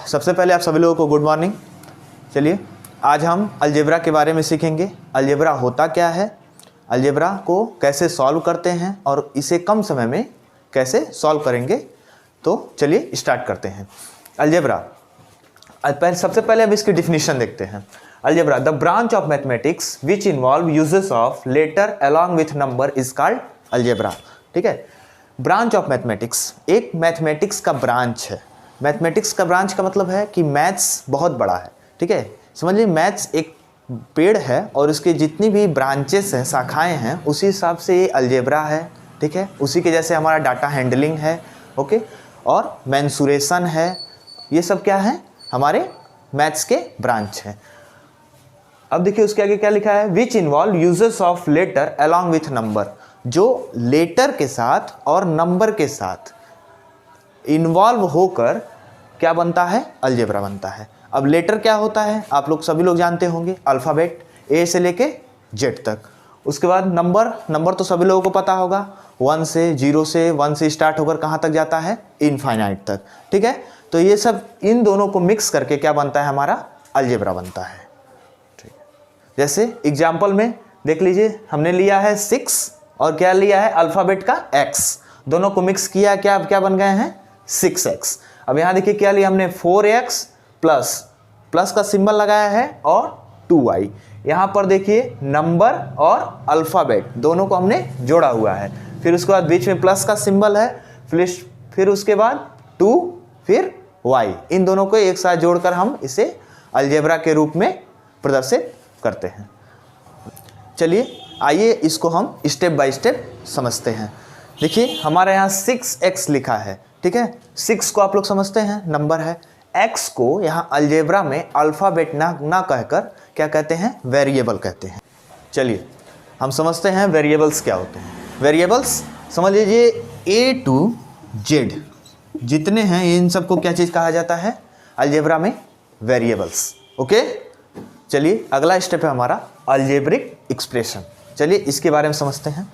सबसे पहले आप सभी लोगों को गुड मॉर्निंग। चलिए आज हम अलजेब्रा के बारे में सीखेंगे। अलजेब्रा होता क्या है, अलजेब्रा को कैसे सॉल्व करते हैं और इसे कम समय में कैसे सॉल्व करेंगे। तो चलिए स्टार्ट करते हैं। अलजेब्रा, सबसे पहले हम इसकी डिफिनीशन देखते हैं। Algebra, the branch of mathematics which involve uses of letter along with number is called algebra. ठीक है, ब्रांच ऑफ मैथमेटिक्स एक मैथमेटिक्स का ब्रांच है। मैथमेटिक्स का ब्रांच का मतलब है कि मैथ्स बहुत बड़ा है। ठीक है, समझिए मैथ्स एक पेड़ है और उसके जितनी भी ब्रांचेस हैं, शाखाएं हैं, उसी हिसाब से ये अलजेब्रा है। ठीक है, उसी के जैसे हमारा डाटा हैंडलिंग है, ओके, और मेंसुरेशन है। ये सब क्या है, हमारे मैथ्स के ब्रांच हैं। अब देखिए उसके आगे क्या लिखा है, which involve uses of letter along with number, जो लेटर के साथ और नंबर के साथ इन्वॉल्व होकर क्या बनता है, अलजेब्रा बनता है। अब लेटर क्या होता है, आप लोग सभी लोग जानते होंगे, अल्फ़ाबेट ए से लेके जेड तक। उसके बाद नंबर तो सभी लोगों को पता होगा, 1 से 0 से 1 से स्टार्ट होकर कहाँ तक जाता है, इनफाइनाइट तक। ठीक है, तो ये सब इन दोनों को मिक्स करके क्या बनता है, हमारा अलजेब्रा बनता है। ठीक है, जैसे एग्जाम्पल में देख लीजिए, हमने लिया है 6 और क्या लिया है, अल्फ़ाबेट का x, दोनों को मिक्स किया, क्या बन गए हैं, 6x। अब यहाँ देखिए क्या लिया हमने, 4x प्लस का सिंबल लगाया है और 2y। यहाँ पर देखिए नंबर और अल्फ़ाबेट दोनों को हमने जोड़ा हुआ है। फिर उसके बाद बीच में प्लस का सिंबल है, फिर उसके बाद 2, फिर y। इन दोनों को एक साथ जोड़कर हम इसे अलजेब्रा के रूप में प्रदर्शित करते हैं। चलिए आइए इसको हम स्टेप बाय स्टेप समझते हैं। देखिए हमारे यहाँ 6x लिखा है। ठीक है, 6 को आप लोग समझते हैं नंबर है, x को यहाँ अलजेब्रा में अल्फ़ाबेट ना कहकर क्या कहते हैं, वेरिएबल कहते हैं। चलिए हम समझते हैं वेरिएबल्स क्या होते हैं। वेरिएबल्स समझ लीजिए A to Z जितने हैं, इन सबको क्या चीज़ कहा जाता है, अलजेब्रा में वेरिएबल्स। ओके, चलिए अगला स्टेप है हमारा अलजेब्रिक एक्सप्रेशन। चलिए इसके बारे में समझते हैं।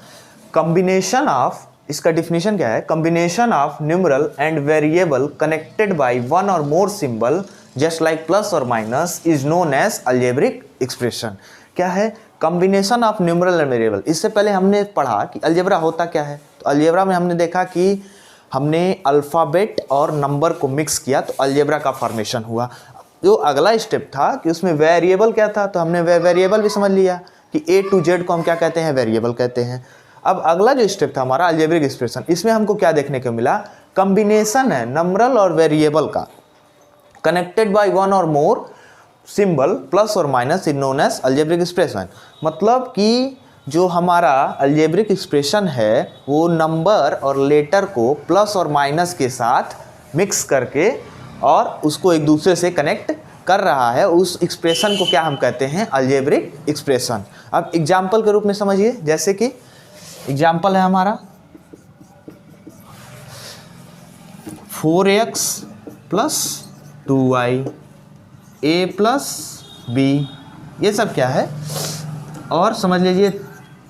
कॉम्बिनेशन ऑफ, इसका डिफिनीशन क्या है, combination of numeral and variable connected by one or more symbol just like plus or minus is known as algebraic expression. क्या है, combination of numeral and variable. इससे पहले हमने पढ़ा कि अलजेब्रा होता क्या है। तो अलजेब्रा में हमने देखा कि हमने अल्फ़ाबेट और नंबर को मिक्स किया तो अलजेब्रा का फॉर्मेशन हुआ। जो अगला स्टेप था कि उसमें वेरिएबल क्या था, तो हमने वेरिएबल भी समझ लिया कि A to Z को हम क्या कहते हैं, वेरिएबल कहते हैं। अब अगला जो स्टेप था हमारा अलजेब्रिक एक्सप्रेशन, इसमें हमको क्या देखने को मिला, कॉम्बिनेशन है नंबरल और वेरिएबल का connected by one or more symbol plus or minus is known as algebraic expression. मतलब कि जो हमारा अलजेब्रिक एक्सप्रेशन है वो नंबर और लेटर को प्लस और माइनस के साथ मिक्स करके और उसको एक दूसरे से कनेक्ट कर रहा है, उस एक्सप्रेशन को क्या हम कहते हैं, अलजेब्रिक एक्सप्रेशन। अब एग्जाम्पल के रूप में समझिए, जैसे कि एग्जाम्पल है हमारा 4x plus 2y a plus b, ये सब क्या है, और समझ लीजिए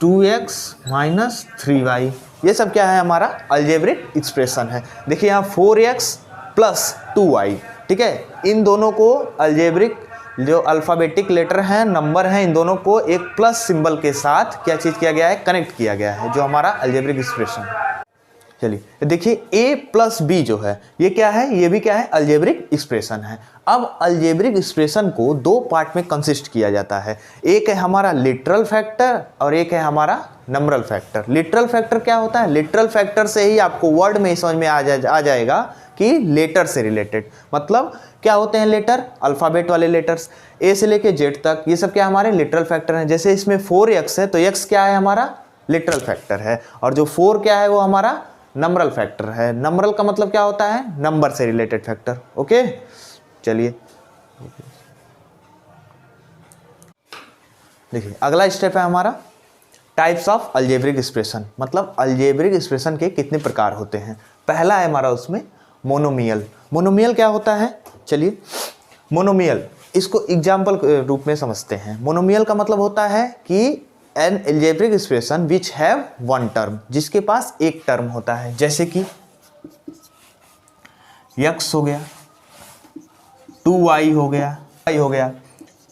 2x माइनस 3y, ये सब क्या है, हमारा अलजेब्रिक एक्सप्रेशन है। देखिए यहाँ 4x प्लस 2y, ठीक है, इन दोनों को अलजेब्रिक जो अल्फ़ाबेटिक लेटर हैं, नंबर हैं, इन दोनों को एक प्लस सिंबल के साथ क्या चीज़ किया गया है, कनेक्ट किया गया है, जो हमारा अलजेब्रिक एक्सप्रेशन है। चलिए देखिए a प्लस b जो है ये क्या है, ये भी क्या है, अलजेब्रिक एक्सप्रेशन है। अब अलजेब्रिक एक्सप्रेशन को दो पार्ट में कंसिस्ट किया जाता है, एक है हमारा लिटरल फैक्टर और एक है हमारा नंबरल फैक्टर। लिटरल फैक्टर क्या होता है, लिटरल फैक्टर से ही आपको वर्ड में समझ में आ जाएगा कि लेटर से रिलेटेड, मतलब क्या होते हैं लेटर, अल्फ़ाबेट वाले लेटर्स ए से लेके जेड तक, ये सब क्या हमारे लिटरल फैक्टर हैं। जैसे इसमें 4x है तो x क्या है, हमारा लिटरल फैक्टर है, और जो 4 क्या है वो हमारा नंबरल फैक्टर है। नंबरल का मतलब क्या होता है, नंबर से रिलेटेड फैक्टर। ओके, चलिए देखिए अगला स्टेप है हमारा टाइप्स ऑफ अलजेब्रिक एक्सप्रेशन, मतलब अलजेब्रिक एक्सप्रेशन के कितने प्रकार होते हैं। पहला है हमारा उसमें मोनोमियल। मोनोमियल क्या होता है, चलिए मोनोमियल इसको एग्जाम्पल रूप में समझते हैं। मोनोमियल का मतलब होता है कि N algebraic expression which have one term, जिसके पास एक टर्म होता है, जैसे कि x हो गया, 2y हो गया, y हो गया,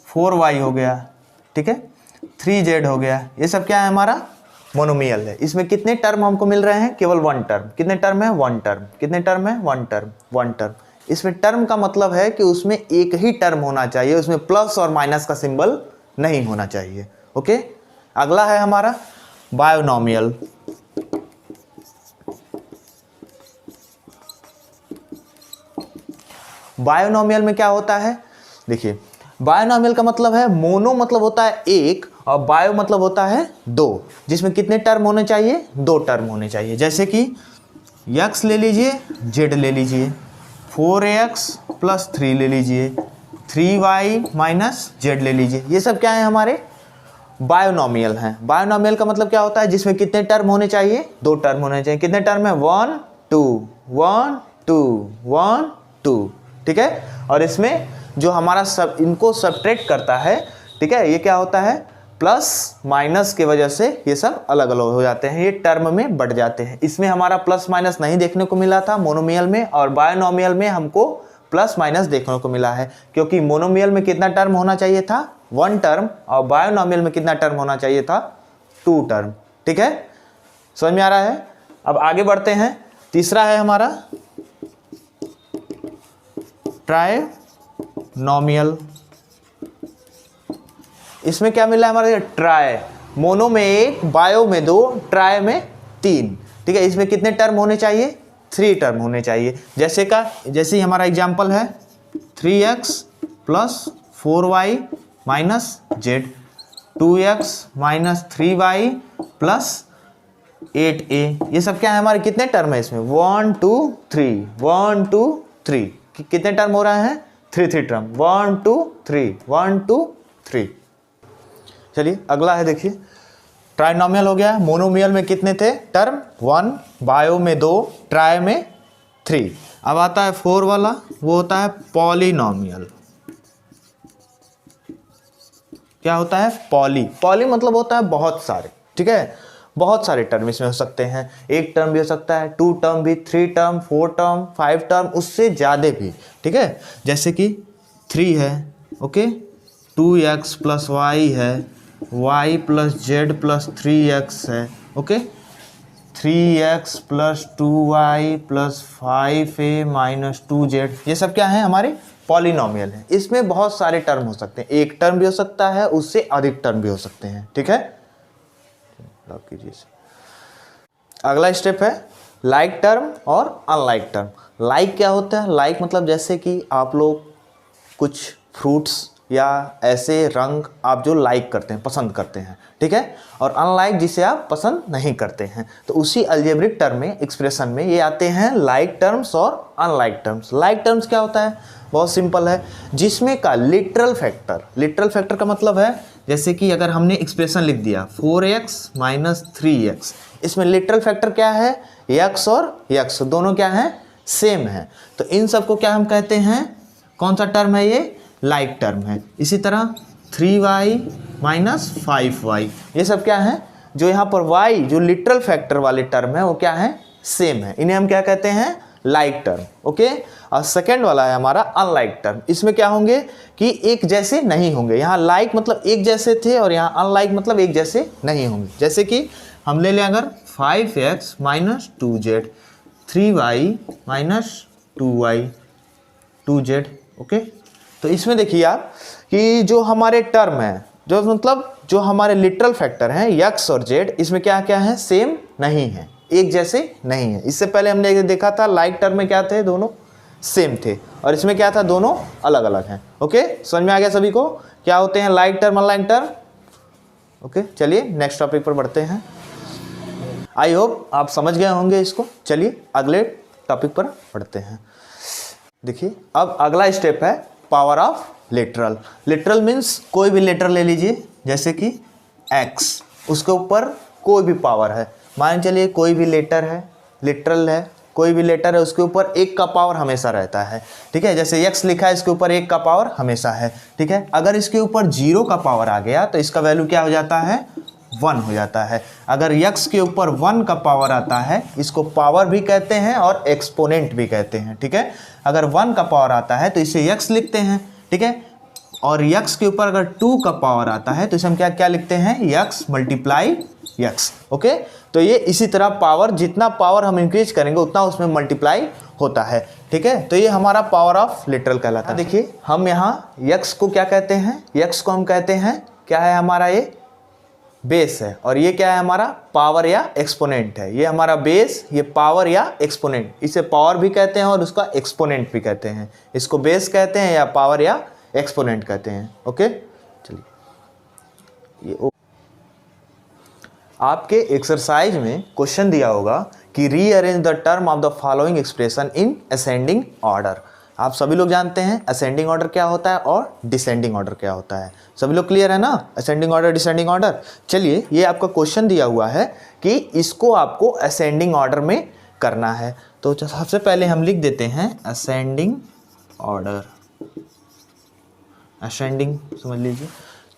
4y हो गया, ठीक है, 3z हो गया। ये सब क्या है हमारा मोनोमियल है। इसमें कितने टर्म हमको मिल रहे हैं? केवल वन टर्म। कितने टर्म है? One term. कितने टर्म है? One term, one term. इसमें टर्म का मतलब है कि उसमें एक ही टर्म होना चाहिए, उसमें प्लस और माइनस का सिंबल नहीं होना चाहिए। ओके, अगला है हमारा बायोनॉमियल। बायोनॉमियल में क्या होता है? देखिए, बायोनॉमियल का मतलब है, मोनो मतलब होता है एक और बायो मतलब होता है दो, जिसमें कितने टर्म होने चाहिए? दो टर्म होने चाहिए। जैसे कि x ले लीजिए, z ले लीजिए, 4x प्लस 3 ले लीजिए, 3y माइनस z ले लीजिए। ये सब क्या है? हमारे बायोनॉमियल हैं। बायोनॉमियल का मतलब क्या होता है? जिसमें कितने टर्म होने चाहिए? दो टर्म होने चाहिए। कितने टर्म है? 1 2 1 2 1 2, ठीक है। और इसमें जो हमारा सब इनको सब्ट्रैक्ट करता है, ठीक है, ये क्या होता है? प्लस माइनस के वजह से ये सब अलग अलग हो जाते हैं, ये टर्म में बढ़ जाते हैं। इसमें हमारा प्लस माइनस नहीं देखने को मिला था मोनोमियल में, और बायोनॉमियल में हमको प्लस माइनस देखने को मिला है, क्योंकि मोनोमियल में कितना टर्म होना चाहिए था? वन टर्म, और बायोनॉमियल में कितना टर्म होना चाहिए था? टू टर्म, ठीक है। समझ में आ रहा है? अब आगे बढ़ते हैं। तीसरा है हमारा ट्राइनॉमियल। इसमें क्या मिला है हमारे? ट्राई, मोनो में एक, बायो में दो, ट्राई में तीन, ठीक है। इसमें कितने टर्म होने चाहिए? 3 टर्म होने चाहिए। जैसे ही हमारा एग्जाम्पल है 3x plus 4y minus z, 2x minus 3y plus 8a। ये सब क्या है हमारे? कितने टर्म है इसमें? 1 2 3 1 2 3। कितने टर्म हो रहे हैं? 3 टर्म, 1 2 3 1 2 3। चलिए अगला है, देखिए ट्राइनॉमियल हो गया। मोनोमियल में कितने थे टर्म? 1, बायो में 2, ट्राई में 3। अब आता है 4 वाला, वो होता है पॉलिनॉमियल। क्या होता है? पॉली। पॉली मतलब होता है बहुत सारे, ठीक है, बहुत सारे टर्म इसमें हो सकते हैं। एक टर्म भी हो सकता है, 2 टर्म भी, 3 टर्म, 4 टर्म, 5 टर्म, उससे ज़्यादा भी, ठीक है। जैसे कि 3 है, ओके, 2x प्लस y है, y plus z plus 3x है, okay, 3x plus 2y plus 5a minus 2z। ये सब क्या है? हमारे पॉलिनॉमियल है। इसमें बहुत सारे टर्म हो सकते हैं, एक टर्म भी हो सकता है, उससे अधिक टर्म भी हो सकते हैं, ठीक है। लॉक कीजिए। अगला स्टेप है लाइक टर्म और अनलाइक टर्म। लाइक क्या होता है? लाइक मतलब जैसे कि आप लोग कुछ फ्रूट्स या ऐसे रंग आप जो लाइक करते हैं, पसंद करते हैं, ठीक है, और अनलाइक जिसे आप पसंद नहीं करते हैं। तो उसी अलजेब्रिक टर्म में, एक्सप्रेशन में ये आते हैं लाइक टर्म्स और अनलाइक टर्म्स। लाइक टर्म्स क्या होता है? बहुत सिंपल है, जिसमें का लिटरल फैक्टर, लिटरल फैक्टर का मतलब है जैसे कि अगर हमने एक्सप्रेशन लिख दिया 4x माइनस 3x, इसमें लिटरल फैक्टर क्या है? x और x दोनों क्या है? सेम है। तो इन सबको क्या हम कहते हैं? कौन सा टर्म है ये? लाइक टर्म है। इसी तरह 3y माइनस 5y, ये सब क्या है? जो यहाँ पर y जो लिटरल फैक्टर वाले टर्म है वो क्या है? सेम है। इन्हें हम क्या कहते हैं? Like term, okay. और सेकेंड वाला है हमारा अनलाइक टर्म। इसमें क्या होंगे कि एक जैसे नहीं होंगे। यहाँ लाइक मतलब एक जैसे थे और यहाँ अनलाइक मतलब एक जैसे नहीं होंगे। जैसे कि हम ले लें अगर 5x minus 2z, 3y minus 2y 2z, okay. तो इसमें देखिए आप कि जो हमारे टर्म है, जो मतलब जो हमारे लिटरल फैक्टर हैं x और z, इसमें क्या क्या है? सेम नहीं है, एक जैसे नहीं है। इससे पहले हमने देखा था लाइक टर्म में क्या थे? दोनों सेम थे, और इसमें क्या था? दोनों अलग अलग हैं, ओके। समझ में आ गया सभी को क्या होते हैं like term, unlike term, okay. चलिए नेक्स्ट टॉपिक पर बढ़ते हैं। आई होप आप समझ गए होंगे इसको। चलिए अगले टॉपिक पर बढ़ते हैं। देखिए अब अगला स्टेप है power of literal. Literal means कोई भी लेटर ले लीजिए, जैसे कि x, उसके ऊपर कोई भी पावर है। मान चलिए कोई भी लेटर है, लिटरल है, कोई भी लेटर है, उसके ऊपर 1 का पावर हमेशा रहता है, ठीक है। जैसे x लिखा है, इसके ऊपर 1 का पावर हमेशा है, ठीक है। अगर इसके ऊपर 0 का पावर आ गया तो इसका वैल्यू क्या हो जाता है? 1 हो जाता है। अगर x के ऊपर 1 का पावर आता है, इसको पावर भी कहते हैं और एक्सपोनेंट भी कहते हैं, ठीक है। अगर 1 का पावर आता है तो इसे x लिखते हैं, ठीक है। और x के ऊपर अगर 2 का पावर आता है तो इसे हम क्या क्या लिखते हैं, x मल्टीप्लाई x, ओके। तो ये इसी तरह पावर, जितना पावर हम इंक्रीज करेंगे उतना उसमें मल्टीप्लाई होता है, ठीक है। तो ये हमारा पावर ऑफ लिटरल कहलाता है। देखिए हम यहाँ x को क्या कहते हैं, x को हम कहते हैं क्या है हमारा, ये बेस है, और ये क्या है हमारा, पावर या एक्सपोनेंट है। ये हमारा बेस, ये पावर या एक्सपोनेंट, इसे पावर भी कहते हैं और उसका एक्सपोनेंट भी कहते हैं। इसको बेस कहते हैं या पावर या एक्सपोनेंट कहते हैं, ओके। चलिए ये आपके एक्सरसाइज में क्वेश्चन दिया होगा कि rearrange the term of the following expression in ascending order. आप सभी लोग जानते हैं असेंडिंग ऑर्डर क्या होता है और डिसेंडिंग ऑर्डर क्या होता है, सभी लोग क्लियर है ना, असेंडिंग ऑर्डर डिसेंडिंग ऑर्डर। चलिए ये आपका क्वेश्चन दिया हुआ है कि इसको आपको असेंडिंग ऑर्डर में करना है। तो सबसे पहले हम लिख देते हैं असेंडिंग ऑर्डर, असेंडिंग समझ लीजिए।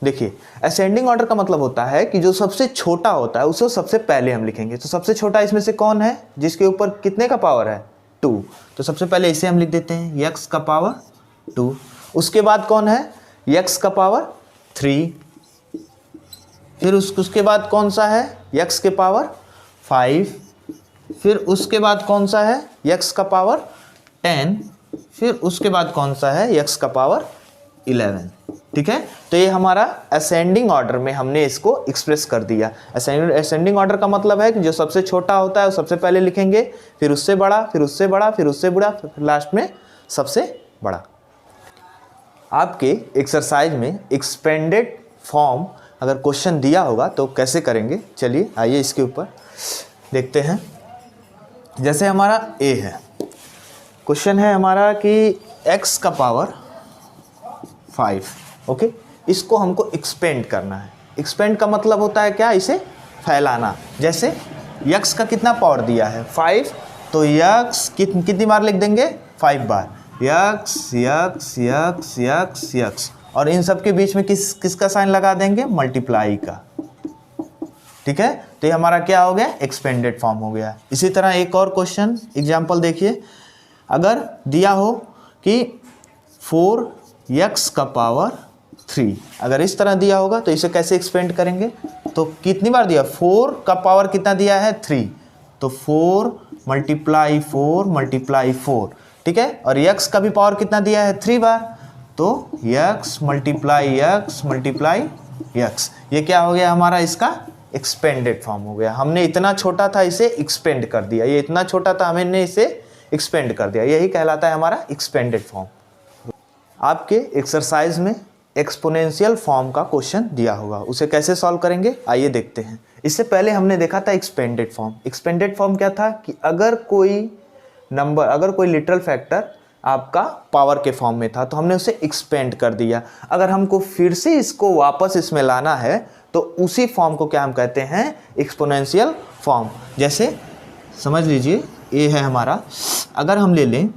देखिए असेंडिंग ऑर्डर का मतलब होता है कि जो सबसे छोटा होता है उसको सबसे पहले हम लिखेंगे। तो सबसे छोटा इसमें से कौन है जिसके ऊपर कितने का पावर है, 2। तो सबसे पहले इसे हम लिख देते हैं x का पावर 2। उसके बाद कौन है, x का पावर 3। फिर उसके बाद कौन सा है, x के पावर 5। फिर उसके बाद कौन सा है, x का पावर 10। फिर उसके बाद कौन सा है, x का पावर 11, ठीक है। तो ये हमारा असेंडिंग ऑर्डर में हमने इसको एक्सप्रेस कर दिया। असेंडिंग ऑर्डर का मतलब है कि जो सबसे छोटा होता है वो सबसे पहले लिखेंगे, फिर उससे बड़ा, फिर उससे बड़ा, फिर उससे बड़ा, फिर लास्ट में सबसे बड़ा। आपके एक्सरसाइज में एक्सपेंडेड फॉर्म अगर क्वेश्चन दिया होगा तो कैसे करेंगे, चलिए आइए इसके ऊपर देखते हैं। जैसे हमारा a है, क्वेश्चन है हमारा कि x का पावर 5, ओके। इसको हमको एक्सपेंड करना है। एक्सपेंड का मतलब होता है क्या, इसे फैलाना। जैसे x का कितना पावर दिया है 5, तो x कितनी बार लिख देंगे, 5 बार, x x x x x, और इन सब के बीच में किसका साइन लगा देंगे, मल्टीप्लाई का, ठीक है। तो ये हमारा क्या हो गया, एक्सपेंडेड फॉर्म हो गया। इसी तरह एक और क्वेश्चन एग्जांपल देखिए, अगर दिया हो कि 4x का पावर 3, अगर इस तरह दिया होगा तो इसे कैसे एक्सपेंड करेंगे। तो कितनी बार दिया, 4 का पावर कितना दिया है 3, तो 4 मल्टीप्लाई 4 मल्टीप्लाई 4, ठीक है। और x का भी पावर कितना दिया है 3 बार, तो x multiply x multiply x। ये क्या हो गया हमारा, इसका एक्सपेंडेड फॉर्म हो गया। हमने इतना छोटा था इसे एक्सपेंड कर दिया, ये इतना छोटा था हमने इसे एक्सपेंड कर दिया, यही कहलाता है हमारा एक्सपेंडेड फॉर्म। आपके एक्सरसाइज में एक्सपोनेंशियल फॉर्म का क्वेश्चन दिया होगा, उसे कैसे सॉल्व करेंगे आइए देखते हैं। इससे पहले हमने देखा था एक्सपेंडेड फॉर्म। एक्सपेंडेड फॉर्म क्या था कि अगर कोई नंबर, अगर कोई लिटरल फैक्टर आपका पावर के फॉर्म में था तो हमने उसे एक्सपेंड कर दिया। अगर हमको फिर से इसको वापस इसमें लाना है तो उसी फॉर्म को क्या हम कहते हैं, एक्सपोनेंशियल फॉर्म। जैसे समझ लीजिए ये है हमारा, अगर हम ले लें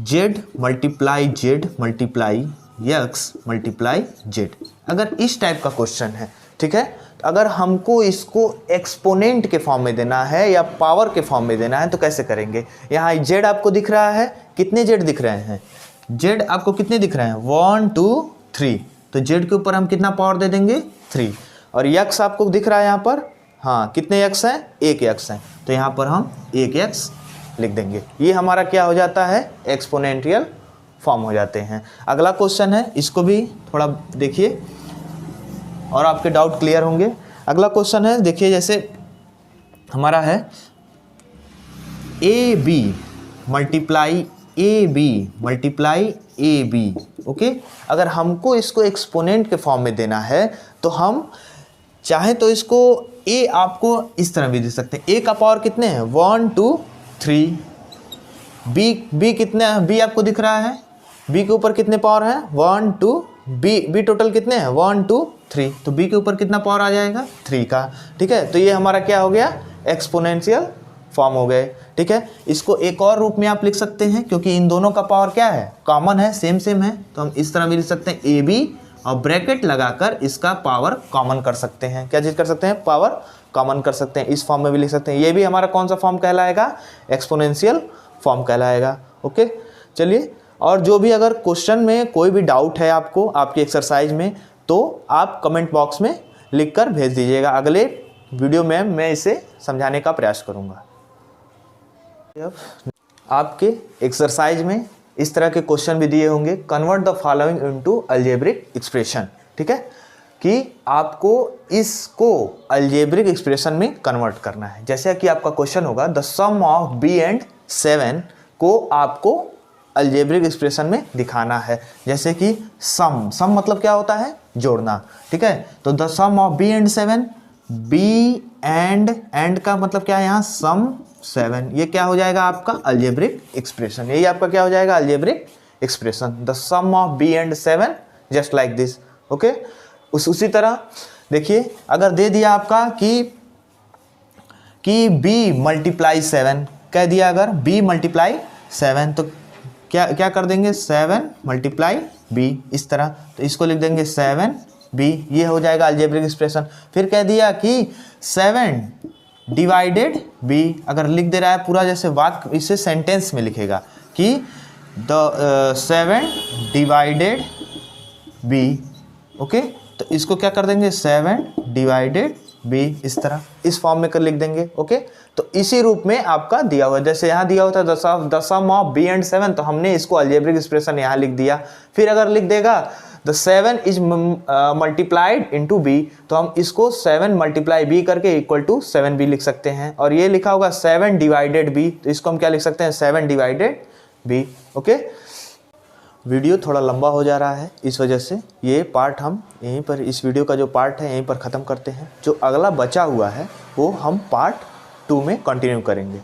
z multiply z multiply x multiply z, अगर इस टाइप का क्वेश्चन है, ठीक है। तो अगर हमको इसको एक्सपोनेंट के फॉर्म में देना है या पावर के फॉर्म में देना है तो कैसे करेंगे। यहाँ z आपको दिख रहा है, कितने z दिख रहे हैं, z आपको कितने दिख रहे हैं, 1 2 3, तो z के ऊपर हम कितना पावर दे देंगे 3। और x आपको दिख रहा है यहाँ पर, हाँ कितने x हैं, 1 x हैं, तो यहाँ पर हम 1 x लिख देंगे। ये हमारा क्या हो जाता है, एक्सपोनेंशियल फॉर्म हो जाते हैं। अगला क्वेश्चन है, इसको भी थोड़ा देखिए और आपके डाउट क्लियर होंगे। अगला क्वेश्चन है देखिए, जैसे हमारा है a b multiply a b multiply a b, okay. अगर हमको इसको एक्सपोनेंट के फॉर्म में देना है तो हम चाहे तो इसको ए आपको इस तरह भी दे सकते हैं। ए का पावर कितने हैं, 1 2 3। बी कितने हैं, बी आपको दिख रहा है, बी के ऊपर कितने पावर है, 1 2, बी टोटल कितने हैं 1 2 3, तो बी के ऊपर कितना पावर आ जाएगा 3 का, ठीक है। तो ये हमारा क्या हो गया, एक्सपोनेंशियल फॉर्म हो गए, ठीक है। इसको एक और रूप में आप लिख सकते हैं क्योंकि इन दोनों का पावर क्या है, कॉमन है, सेम है, तो हम इस तरह भी लिख सकते हैं ए बी और ब्रैकेट लगाकर इसका पावर कॉमन कर सकते हैं। क्या चीज़ कर सकते हैं? पावर कॉमन कर सकते हैं। इस फॉर्म में भी लिख सकते हैं। ये भी हमारा कौन सा फॉर्म कहलाएगा? एक्सपोनेंशियल फॉर्म कहलाएगा। ओके, चलिए, और जो भी अगर क्वेश्चन में कोई भी डाउट है आपको आपकी एक्सरसाइज में, तो आप कमेंट बॉक्स में लिखकर भेज दीजिएगा। अगले वीडियो में मैं इसे समझाने का प्रयास करूँगा। आपके एक्सरसाइज में इस तरह के क्वेश्चन भी दिए होंगे। Convert the following into algebraic expression. ठीक है, कि आपको इसको अलजेब्रिक एक्सप्रेशन में कन्वर्ट करना है। जैसे कि आपका क्वेश्चन होगा the sum of b and 7 को आपको अलजेब्रिक एक्सप्रेशन में दिखाना है। जैसे कि सम मतलब क्या होता है? जोड़ना। ठीक है, तो the sum of b and 7, b and का मतलब क्या है यहाँ? सम 7। ये क्या हो जाएगा आपका? Algebraic expression. यही आपका क्या हो जाएगा? Algebraic expression. The sum of b and 7 just like this. Okay, उसी तरह देखिए, अगर दे दिया आपका कि b मल्टीप्लाई 7 कह दिया, अगर b मल्टीप्लाई 7 तो क्या कर देंगे? 7 मल्टीप्लाई b, इस तरह। तो इसको लिख देंगे 7b, ये हो जाएगा अलजेब्रिक एक्सप्रेशन। फिर कह दिया कि 7 डिवाइडेड b, अगर लिख दे रहा है पूरा जैसे वाक्य, इसे सेंटेंस में लिखेगा कि द 7 डिवाइडेड b। ओके, तो इसको क्या कर देंगे? 7 डिवाइडेड b, इस तरह, इस फॉर्म में कर लिख देंगे। ओके, तो इसी रूप में आपका दिया हुआ है। जैसे यहाँ दिया होता है the sum of b and 7, तो हमने इसको अलजेब्रिक एक्सप्रेशन यहाँ लिख दिया। फिर अगर लिख देगा the 7 is multiplied into b, तो हम इसको 7 मल्टीप्लाई b करके इक्वल टू 7b लिख सकते हैं। और ये लिखा होगा 7 डिवाइडेड b, तो इसको हम क्या लिख सकते हैं? 7 डिवाइडेड b। ओके, वीडियो थोड़ा लंबा हो जा रहा है, इस वजह से ये पार्ट हम यहीं पर, इस वीडियो का जो पार्ट है यहीं पर ख़त्म करते हैं। जो अगला बचा हुआ है वो हम पार्ट 2 में कंटिन्यू करेंगे।